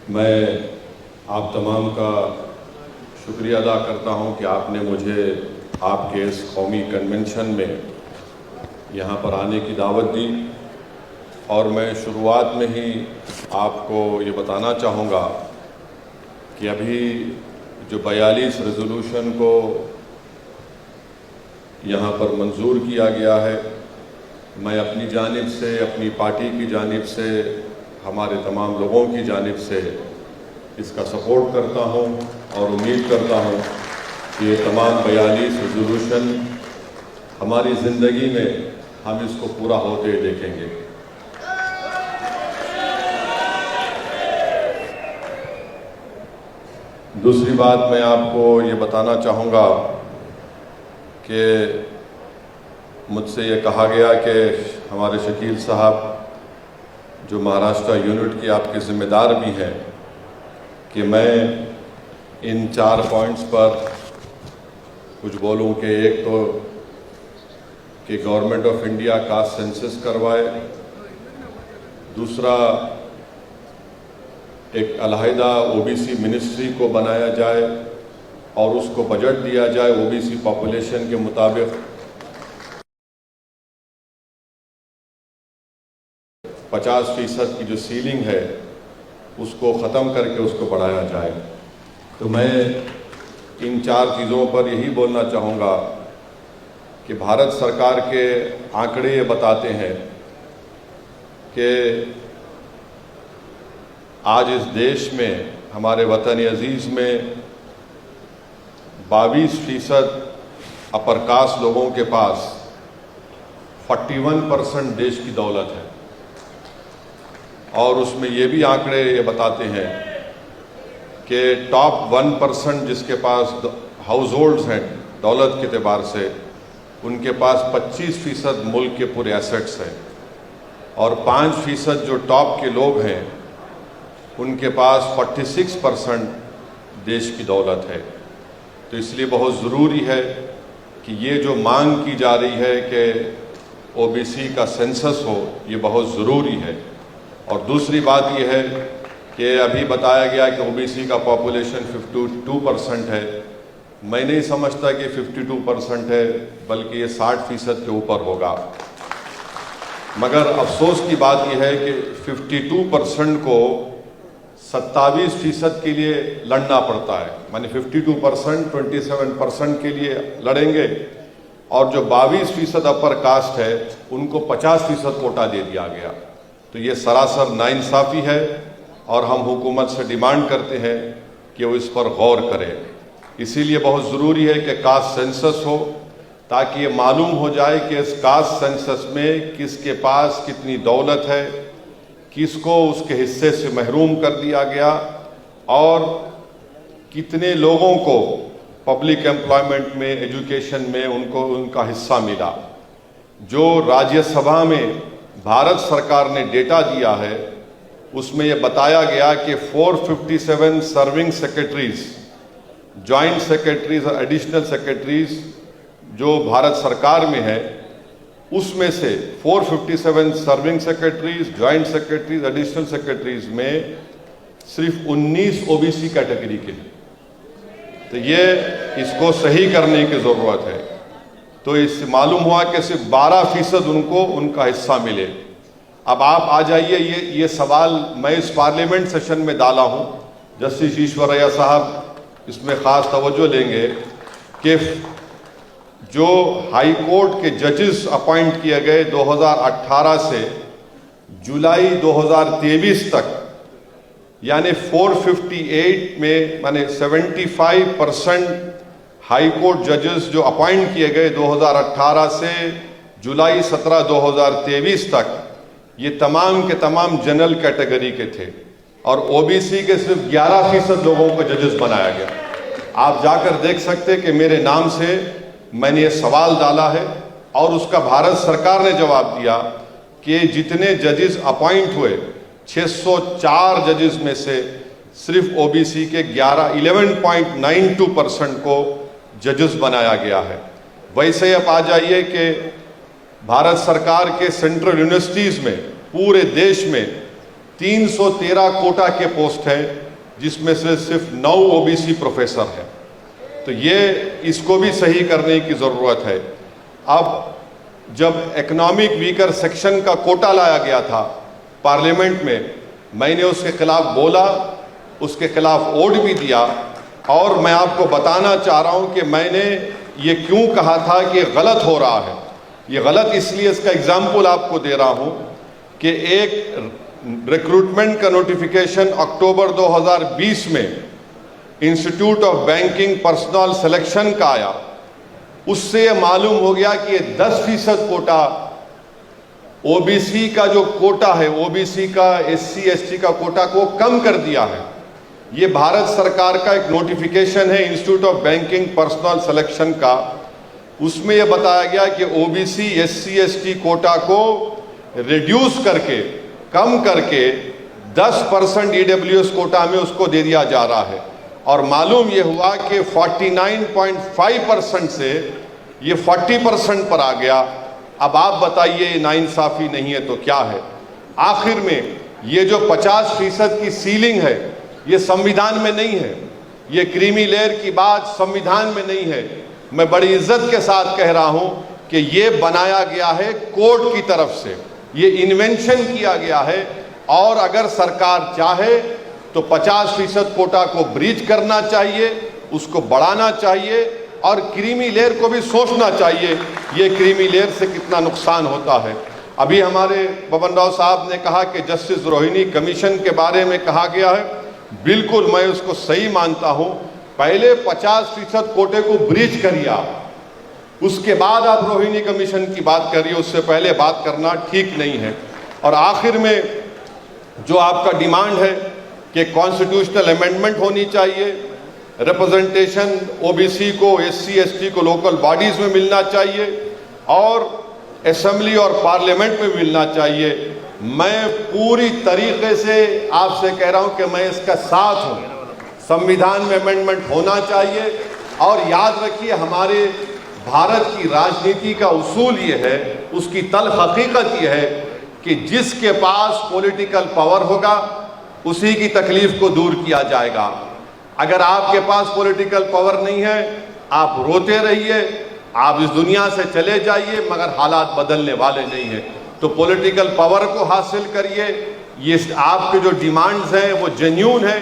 मैं आप तमाम का शुक्रिया अदा करता हूं कि आपने मुझे आपके इस कौमी कन्वेंशन में यहाँ पर आने की दावत दी। और मैं शुरुआत में ही आपको ये बताना चाहूँगा कि अभी जो 42 रेजोल्यूशन को यहाँ पर मंजूर किया गया है, मैं अपनी जानिब से, अपनी पार्टी की जानिब से, हमारे तमाम लोगों की जानिब से इसका सपोर्ट करता हूँ और उम्मीद करता हूँ कि ये तमाम 42 रेजोल्यूशन हमारी ज़िंदगी में हम इसको पूरा होते देखेंगे। दूसरी बात मैं आपको ये बताना चाहूँगा कि मुझसे ये कहा गया कि हमारे शकील साहब जो महाराष्ट्र यूनिट के आपके ज़िम्मेदार भी हैं कि मैं इन 4 पॉइंट्स पर कुछ बोलूं कि एक तो कि government of India caste census करवाए, दूसरा एक अलहदा ओबीसी मिनिस्ट्री को बनाया जाए और उसको बजट दिया जाए ओबीसी पॉपुलेशन के मुताबिक 50% की जो सीलिंग है उसको ख़त्म करके उसको बढ़ाया जाए। तो मैं इन 4 चीज़ों पर यही बोलना चाहूँगा कि भारत सरकार के आंकड़े ये बताते हैं कि आज इस देश में, हमारे वतन अजीज़ में 22% अपर कास्ट लोगों के पास 41% देश की दौलत है। और उसमें ये भी आंकड़े ये बताते हैं कि टॉप 1% जिसके पास हाउस होल्ड्स हैं दौलत के एतबार से, उनके पास 25% मुल्क के पूरे एसेट्स हैं और 5% जो टॉप के लोग हैं उनके पास 46% देश की दौलत है। तो इसलिए बहुत ज़रूरी है कि ये जो मांग की जा रही है कि ओबीसी का सेंसस हो, ये बहुत ज़रूरी है। और दूसरी बात यह है कि अभी बताया गया कि ओबीसी का पॉपुलेशन 52% है। मैं नहीं समझता कि 52% है, बल्कि ये 60% के ऊपर होगा। मगर अफसोस की बात यह है कि 52% को 27% के लिए लड़ना पड़ता है। माने 52% 27% के लिए लड़ेंगे और जो 22% अपर कास्ट है उनको 50% कोटा दे दिया गया। तो ये सरासर नाइंसाफ़ी है और हम हुकूमत से डिमांड करते हैं कि वो इस पर गौर करे। इसीलिए बहुत ज़रूरी है कि कास्ट सेंसस हो ताकि ये मालूम हो जाए कि इस कास्ट सेंसस में किसके पास कितनी दौलत है, किसको उसके हिस्से से महरूम कर दिया गया और कितने लोगों को पब्लिक एम्प्लॉयमेंट में, एजुकेशन में उनको उनका हिस्सा मिला। जो राज्यसभा में भारत सरकार ने डेटा दिया है उसमें यह बताया गया कि 457 सर्विंग सेक्रेटरीज, जॉइंट सेक्रेटरीज और एडिशनल सेक्रेटरीज जो भारत सरकार में है, उसमें से 457 serving secretaries, joint secretaries, additional secretaries में सिर्फ 19 ओबीसी कैटेगरी के हैं। तो ये इसको सही करने की ज़रूरत है। तो इससे मालूम हुआ कि सिर्फ 12% उनको उनका हिस्सा मिले। अब आप आ जाइए, ये सवाल मैं इस पार्लियामेंट सेशन में डाला हूँ, जस्टिस ईश्वरैया साहब इसमें ख़ास तवज्जो लेंगे कि जो हाई कोर्ट के जजेस अपॉइंट किए गए 2018 से जुलाई 2023 तक, यानी 458 में माने 75% हाई कोर्ट जजेस जो अपॉइंट किए गए 2018 से जुलाई 17 2023 तक, ये तमाम के तमाम जनरल कैटेगरी के थे और ओबीसी के सिर्फ 11% लोगों को जजेस बनाया गया। आप जाकर देख सकते कि मेरे नाम से मैंने ये सवाल डाला है और उसका भारत सरकार ने जवाब दिया कि जितने जजेस अपॉइंट हुए 604 जजेस में से सिर्फ ओबीसी के 11.92% को जजेस बनाया गया है। वैसे अब आ जाइए कि भारत सरकार के सेंट्रल यूनिवर्सिटीज़ में पूरे देश में 313 कोटा के पोस्ट है, जिसमें से सिर्फ 9 ओबीसी प्रोफेसर हैं। तो ये इसको भी सही करने की ज़रूरत है। अब जब इकोनॉमिक वीकर सेक्शन का कोटा लाया गया था पार्लियामेंट में, मैंने उसके खिलाफ बोला, उसके खिलाफ वोट भी दिया। और मैं आपको बताना चाह रहा हूं कि मैंने ये क्यों कहा था कि गलत हो रहा है। ये गलत इसलिए, इसका एग्जाम्पल आपको दे रहा हूं कि एक रिक्रूटमेंट का नोटिफिकेशन अक्टूबर 2020 में institute of banking personal selection का आया। उससे ये मालूम हो गया कि 10% कोटा ओबीसी का जो कोटा है, ओबीसी का एससी एसटी का कोटा को कम कर दिया है। ये भारत सरकार का एक नोटिफिकेशन है institute of banking personal selection का। उसमें यह बताया गया कि ओबीसी एससी एसटी कोटा को रिड्यूस करके, कम करके 10% ईडब्ल्यूएस कोटा में उसको दे दिया जा रहा है। और मालूम यह हुआ कि 49.5% से ये 40% पर आ गया। अब आप बताइए, नाइंसाफ़ी नहीं है तो क्या है? आखिर में ये जो 50% की सीलिंग है, ये संविधान में नहीं है। ये क्रीमी लेयर की बात संविधान में नहीं है। मैं बड़ी इज्जत के साथ कह रहा हूं कि ये बनाया गया है कोर्ट की तरफ से, ये इन्वेंशन किया गया है। और अगर सरकार चाहे तो 50% कोटा को ब्रीच करना चाहिए, उसको बढ़ाना चाहिए और क्रीमी लेयर को भी सोचना चाहिए ये क्रीमी लेयर से कितना नुकसान होता है। अभी हमारे बबन राव साहब ने कहा कि जस्टिस रोहिणी कमीशन के बारे में कहा गया है, बिल्कुल मैं उसको सही मानता हूं। पहले 50% कोटे को ब्रीच करिए आप, उसके बाद आप रोहिणी कमीशन की बात करिए, उससे पहले बात करना ठीक नहीं है। और आखिर में जो आपका डिमांड है कि कॉन्स्टिट्यूशनल अमेंडमेंट होनी चाहिए, रिप्रेजेंटेशन ओबीसी को, एससी एसटी को लोकल बॉडीज में मिलना चाहिए और असेंबली और पार्लियामेंट में मिलना चाहिए। मैं पूरी तरीके से आपसे कह रहा हूं कि मैं इसका साथ हूं। संविधान में अमेंडमेंट होना चाहिए। और याद रखिए, हमारे भारत की राजनीति का उसूल ये है, उसकी तल्ख हकीकत ये है कि जिसके पास पॉलिटिकल पावर होगा उसी की तकलीफ को दूर किया जाएगा। अगर आपके पास पॉलिटिकल पावर नहीं है, आप रोते रहिए, आप इस दुनिया से चले जाइए, मगर हालात बदलने वाले नहीं हैं। तो पॉलिटिकल पावर को हासिल करिए। ये आपके जो डिमांड्स हैं वो जेन्यून है,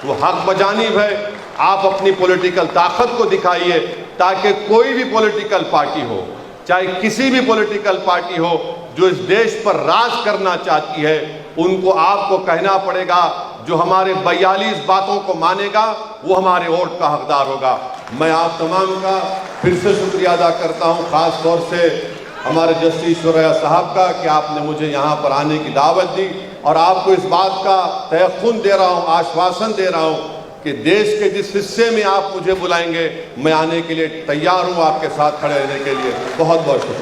वो हक बजानिब है। आप अपनी पॉलिटिकल ताकत को दिखाइए ताकि कोई भी पॉलिटिकल पार्टी हो, चाहे किसी भी पॉलिटिकल पार्टी हो, जो इस देश पर राज करना चाहती है, उनको आपको कहना पड़ेगा जो हमारे 42 बातों को मानेगा वो हमारे वोट का हकदार होगा। मैं आप तमाम का फिर से शुक्रिया अदा करता हूं, खास तौर से हमारे जस्टिस ईश्वरैया साहब का कि आपने मुझे यहाँ पर आने की दावत दी। और आपको इस बात का तयक़ुन दे रहा हूँ, आश्वासन दे रहा हूँ कि देश के जिस हिस्से में आप मुझे बुलाएंगे, मैं आने के लिए तैयार हूँ, आपके साथ खड़े रहने के लिए। बहुत बहुत शुक्रिया।